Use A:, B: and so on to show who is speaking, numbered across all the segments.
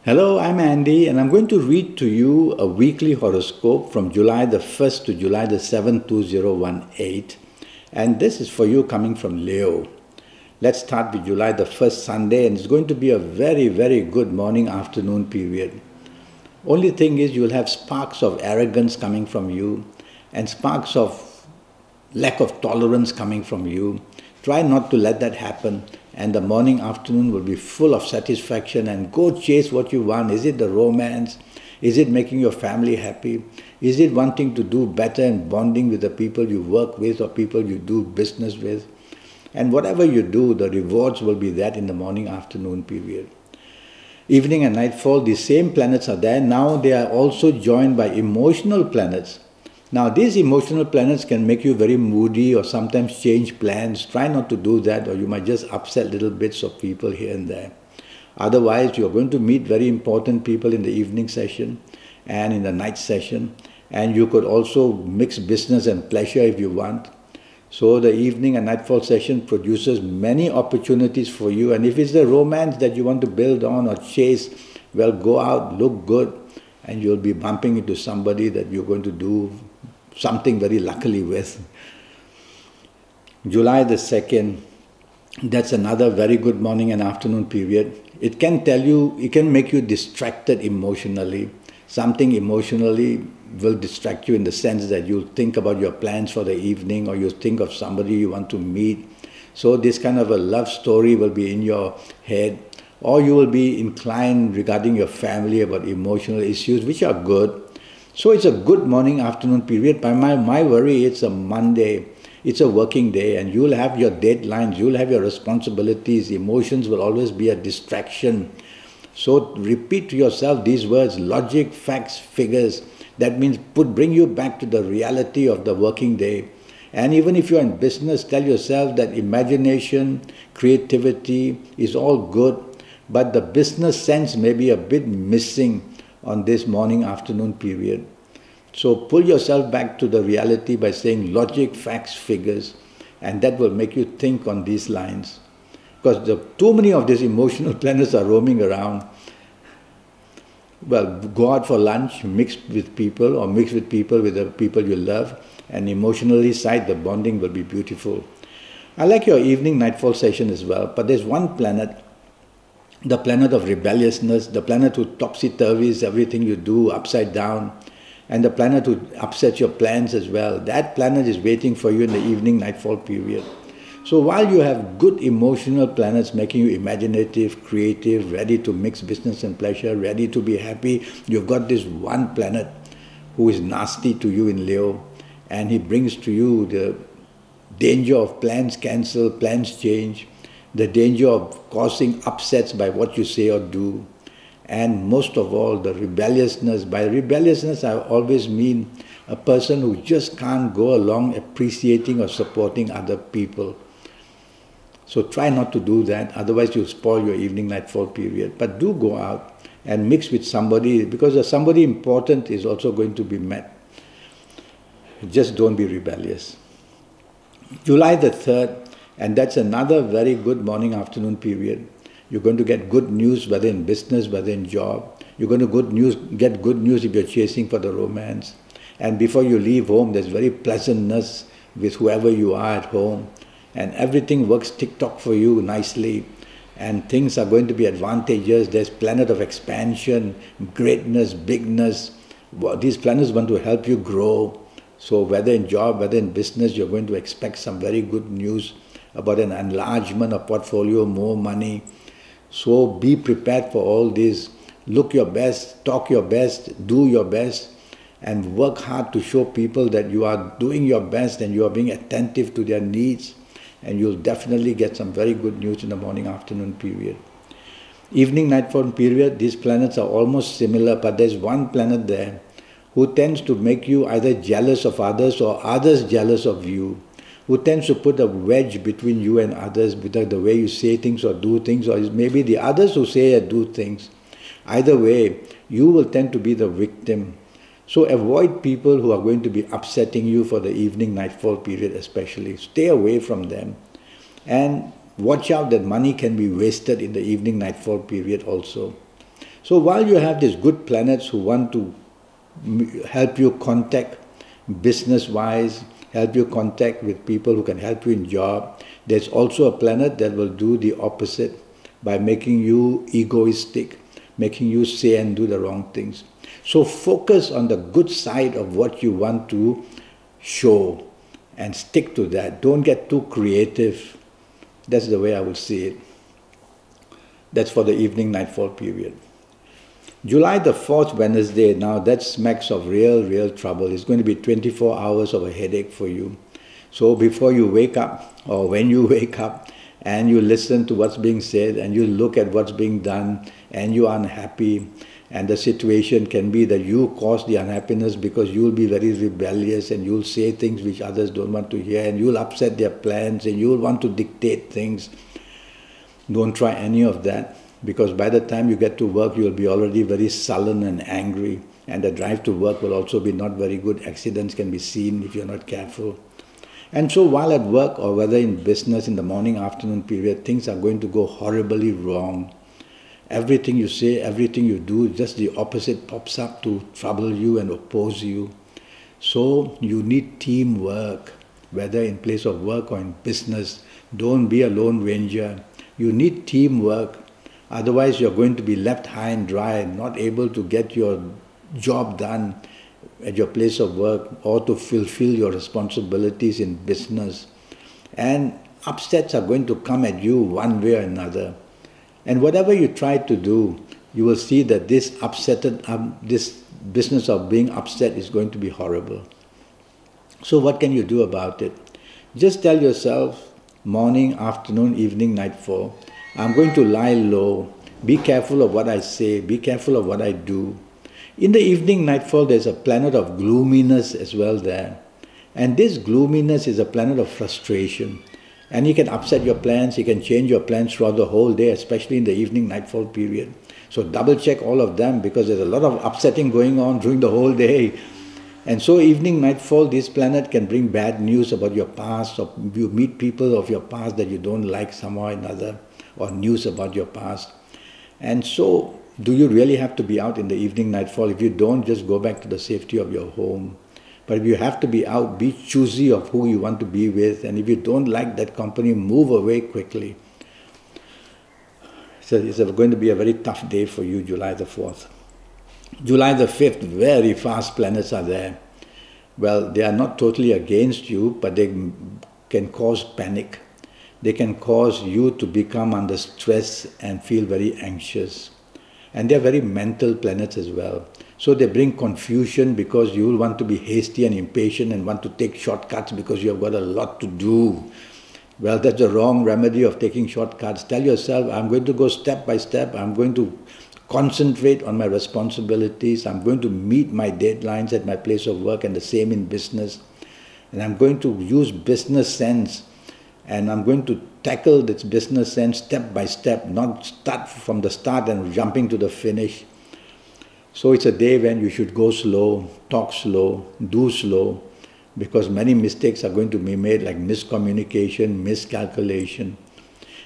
A: Hello, I'm Andy, and I'm going to read to you a weekly horoscope from July the 1st to July the 7th, 2018. And this is for you coming from Leo. Let's start with July the 1st, Sunday, and it's going to be a very, very good morning afternoon period. Only thing is, you'll have sparks of arrogance coming from you and sparks of lack of tolerance coming from you. Try not to let that happen, and the morning afternoon will be full of satisfaction, and go chase what you want. Is it the romance? Is it making your family happy? Is it wanting to do better and bonding with the people you work with or people you do business with? And whatever you do, the rewards will be that in the morning afternoon period. Evening and nightfall, the same planets are there. Now they are also joined by emotional planets. Now these emotional planets can make you very moody or sometimes change plans. Try not to do that, or you might just upset little bits of people here and there. Otherwise, you're going to meet very important people in the evening session and in the night session. And you could also mix business and pleasure if you want. So the evening and nightfall session produces many opportunities for you. And if it's the romance that you want to build on or chase, well, go out, look good, and you'll be bumping into somebody that you're going to do something very luckily with. July the 2nd, that's another very good morning and afternoon period. It can make you distracted emotionally. Something emotionally will distract you in the sense that you'll think about your plans for the evening, or you'll think of somebody you want to meet. So this kind of a love story will be in your head, or you will be inclined regarding your family about emotional issues, which are good. So it's a good morning afternoon period. By my worry, it's a Monday, it's a working day, and you'll have your deadlines, you'll have your responsibilities, emotions will always be a distraction. So repeat to yourself these words: logic, facts, figures. That means bring you back to the reality of the working day. And even if you're in business, tell yourself that imagination, creativity is all good, but the business sense may be a bit missing on this morning afternoon period. So pull yourself back to the reality by saying logic, facts, figures, and that will make you think on these lines. Because too many of these emotional planets are roaming around. Well, go out for lunch, mix with people, or mix with people with the people you love, and emotionally side, the bonding will be beautiful. I like your evening nightfall session as well, but there's one planet, the planet of rebelliousness, the planet who topsy-turvies everything you do upside down, and the planet who upsets your plans as well. That planet is waiting for you in the evening nightfall period. So while you have good emotional planets making you imaginative, creative, ready to mix business and pleasure, ready to be happy, you've got this one planet who is nasty to you in Leo, and he brings to you the danger of plans cancel, plans change, the danger of causing upsets by what you say or do, and most of all, the rebelliousness. By rebelliousness, I always mean a person who just can't go along appreciating or supporting other people. So try not to do that, otherwise you'll spoil your evening nightfall period. But do go out and mix with somebody, because somebody important is also going to be met. Just don't be rebellious. July the 3rd, and that's another very good morning afternoon period. You're going to get good news, whether in business, whether in job. You're going to get good news if you're chasing for the romance. And before you leave home, there's very pleasantness with whoever you are at home. And everything works tick-tock for you nicely. And things are going to be advantageous. There's planet of expansion, greatness, bigness. These planets want to help you grow. So whether in job, whether in business, you're going to expect some very good news about an enlargement of portfolio, more money. So be prepared for all this. Look your best, talk your best, do your best, and work hard to show people that you are doing your best and you are being attentive to their needs, and you'll definitely get some very good news in the morning afternoon period. Evening nightfall period, these planets are almost similar, but there's one planet there who tends to make you either jealous of others or others jealous of you, who tends to put a wedge between you and others with the way you say things or do things, or maybe the others who say or do things. Either way, you will tend to be the victim. So avoid people who are going to be upsetting you for the evening nightfall period especially. Stay away from them. And watch out that money can be wasted in the evening nightfall period also. So while you have these good planets who want to help you contact business-wise, help you contact with people who can help you in job, there's also a planet that will do the opposite by making you egoistic, making you say and do the wrong things. So focus on the good side of what you want to show and stick to that. Don't get too creative. That's the way I would see it. That's for the evening nightfall period. July the 4th, Wednesday, now that smacks of real trouble. It's going to be 24 hours of a headache for you. So before you wake up, or when you wake up, and you listen to what's being said, and you look at what's being done, and you are unhappy, and the situation can be that you cause the unhappiness because you'll be very rebellious, and you'll say things which others don't want to hear, and you'll upset their plans, and you'll want to dictate things. Don't try any of that, because by the time you get to work, you'll be already very sullen and angry, and the drive to work will also be not very good. Accidents can be seen if you're not careful. And so while at work, or whether in business in the morning, afternoon period, things are going to go horribly wrong. Everything you say, everything you do, just the opposite pops up to trouble you and oppose you. So you need teamwork, whether in place of work or in business. Don't be a lone ranger. You need teamwork. Otherwise, you're going to be left high and dry, not able to get your job done at your place of work or to fulfill your responsibilities in business. And upsets are going to come at you one way or another. And whatever you try to do, you will see that this business of being upset is going to be horrible. So what can you do about it? Just tell yourself, morning, afternoon, evening, nightfall, I'm going to lie low, be careful of what I say, be careful of what I do. In the evening nightfall, there's a planet of gloominess as well there. And this gloominess is a planet of frustration. And you can upset your plans, you can change your plans throughout the whole day, especially in the evening nightfall period. So double check all of them, because there's a lot of upsetting going on during the whole day. And so evening nightfall, this planet can bring bad news about your past, or you meet people of your past that you don't like somehow or another, or news about your past. And so, do you really have to be out in the evening nightfall? If you don't, just go back to the safety of your home. But if you have to be out, be choosy of who you want to be with. And if you don't like that company, move away quickly. So it's going to be a very tough day for you, July the 4th. July the 5th, very fast planets are there. Well, they are not totally against you, but they can cause panic. They can cause you to become under stress and feel very anxious. And they are very mental planets as well. So they bring confusion because you will want to be hasty and impatient and want to take shortcuts because you have got a lot to do. Well, that's the wrong remedy of taking shortcuts. Tell yourself, I'm going to go step by step. I'm going to concentrate on my responsibilities. I'm going to meet my deadlines at my place of work, and the same in business. And I'm going to use business sense. And I'm going to tackle this business sense step by step, not start from the start and jumping to the finish. So it's a day when you should go slow, talk slow, do slow, because many mistakes are going to be made, like miscommunication, miscalculation.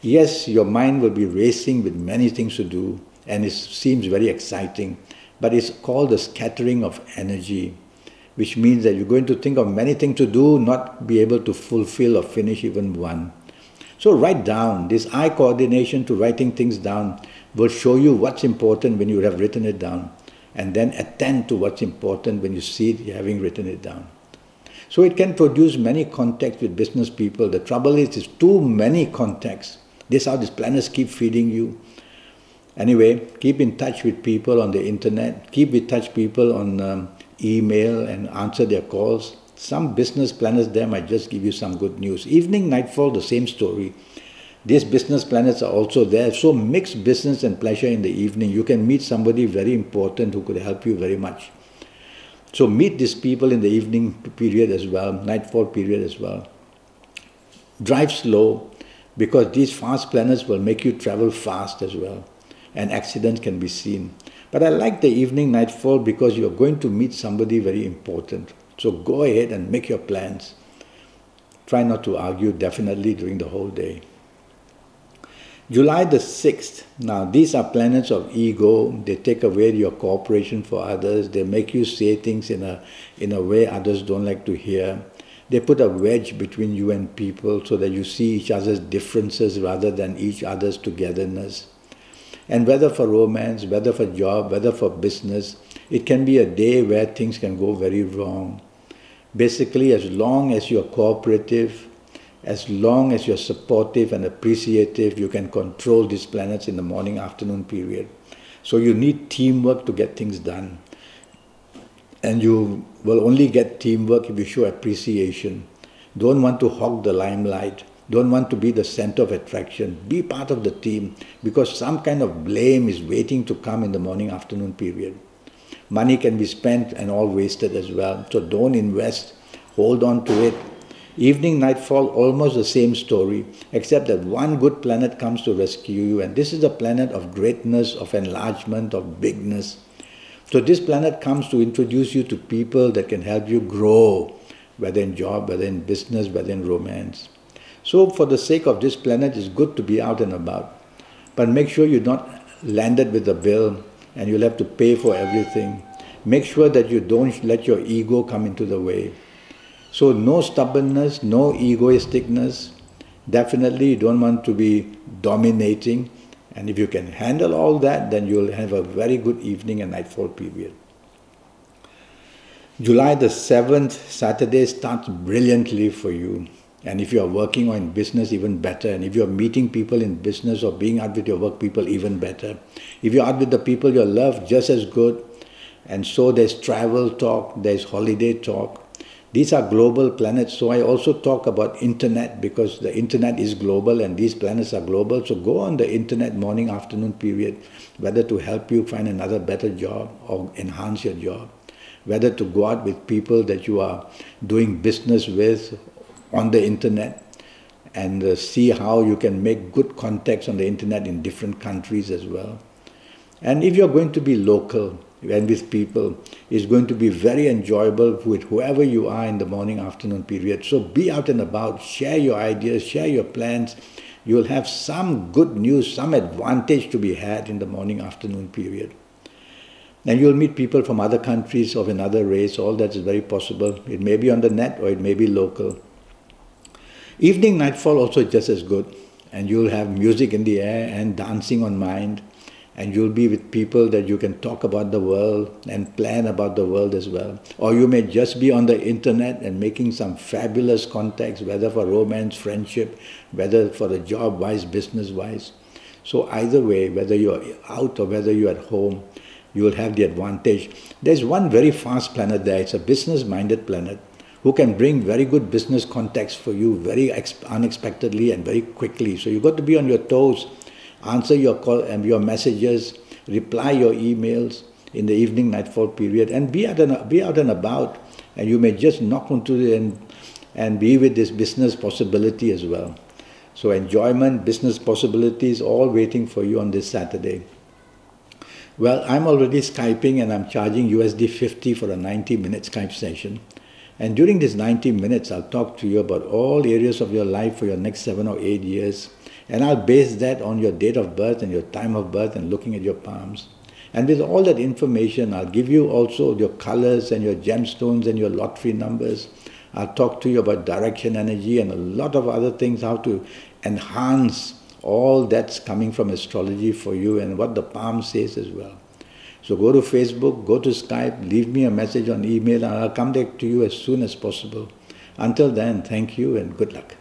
A: Yes, your mind will be racing with many things to do, and it seems very exciting, but it's called the scattering of energy, which means that you're going to think of many things to do, not be able to fulfill or finish even one. So write down. This eye coordination to writing things down will show you what's important when you have written it down, and then attend to what's important when you see it, having written it down. So it can produce many contacts with business people. The trouble is, it's too many contacts. This is how these planets keep feeding you. Anyway, keep in touch with people on the internet. Keep in touch with people on email and answer their calls. Some business planners there might just give you some good news. Evening, nightfall, the same story. These business planets are also there. So mix business and pleasure in the evening. You can meet somebody very important who could help you very much. So meet these people in the evening period as well, nightfall period as well. Drive slow, because these fast planets will make you travel fast as well, and accidents can be seen. But I like the evening nightfall because you're going to meet somebody very important. So go ahead and make your plans. Try not to argue definitely during the whole day. July the 6th. Now, these are planets of ego. They take away your cooperation for others. They make you say things in a way others don't like to hear. They put a wedge between you and people so that you see each other's differences rather than each other's togetherness. And whether for romance, whether for job, whether for business, it can be a day where things can go very wrong. Basically, as long as you're cooperative, as long as you're supportive and appreciative, you can control these planets in the morning-afternoon period. So you need teamwork to get things done. And you will only get teamwork if you show appreciation. Don't want to hog the limelight. Don't want to be the center of attraction. Be part of the team, because some kind of blame is waiting to come in the morning-afternoon period. Money can be spent and all wasted as well. So don't invest. Hold on to it. Evening, nightfall, almost the same story, except that one good planet comes to rescue you, and this is the planet of greatness, of enlargement, of bigness. So this planet comes to introduce you to people that can help you grow, whether in job, whether in business, whether in romance. So for the sake of this planet, it's good to be out and about. But make sure you're not landed with a bill and you'll have to pay for everything. Make sure that you don't let your ego come into the way. So no stubbornness, no egoisticness. Definitely you don't want to be dominating. And if you can handle all that, then you'll have a very good evening and nightfall period. July the 7th, Saturday, starts brilliantly for you. And if you are working or in business, even better. And if you are meeting people in business or being out with your work people, even better. If you're out with the people you love, just as good. And so there's travel talk, there's holiday talk. These are global planets, so I also talk about internet, because the internet is global and these planets are global. So go on the internet morning, afternoon period, whether to help you find another better job or enhance your job, whether to go out with people that you are doing business with on the internet and see how you can make good contacts on the internet in different countries as well. And if you're going to be local and with people, it's going to be very enjoyable with whoever you are in the morning, afternoon period. So be out and about, share your ideas, share your plans. You'll have some good news, some advantage to be had in the morning, afternoon period. And you'll meet people from other countries of another race. All that is very possible. It may be on the net or it may be local. Evening, nightfall also just as good. And you'll have music in the air and dancing on mind. And you'll be with people that you can talk about the world and plan about the world as well. Or you may just be on the internet and making some fabulous contacts, whether for romance, friendship, whether for the job-wise, business-wise. So either way, whether you're out or whether you're at home, you will have the advantage. There's one very fast planet there. It's a business-minded planet who can bring very good business contacts for you very unexpectedly and very quickly. So you've got to be on your toes. Answer your call and your messages, reply your emails in the evening, nightfall period, and be out and about. And you may just knock onto it and be with this business possibility as well. So enjoyment, business possibilities, all waiting for you on this Saturday. Well, I'm already Skyping and I'm charging USD 50 for a 90-minute Skype session. And during these 90 minutes, I'll talk to you about all areas of your life for your next 7 or 8 years. And I'll base that on your date of birth and your time of birth and looking at your palms. And with all that information, I'll give you also your colors and your gemstones and your lottery numbers. I'll talk to you about direction energy and a lot of other things, how to enhance all that's coming from astrology for you and what the palm says as well. So go to Facebook, go to Skype, leave me a message on email and I'll come back to you as soon as possible. Until then, thank you and good luck.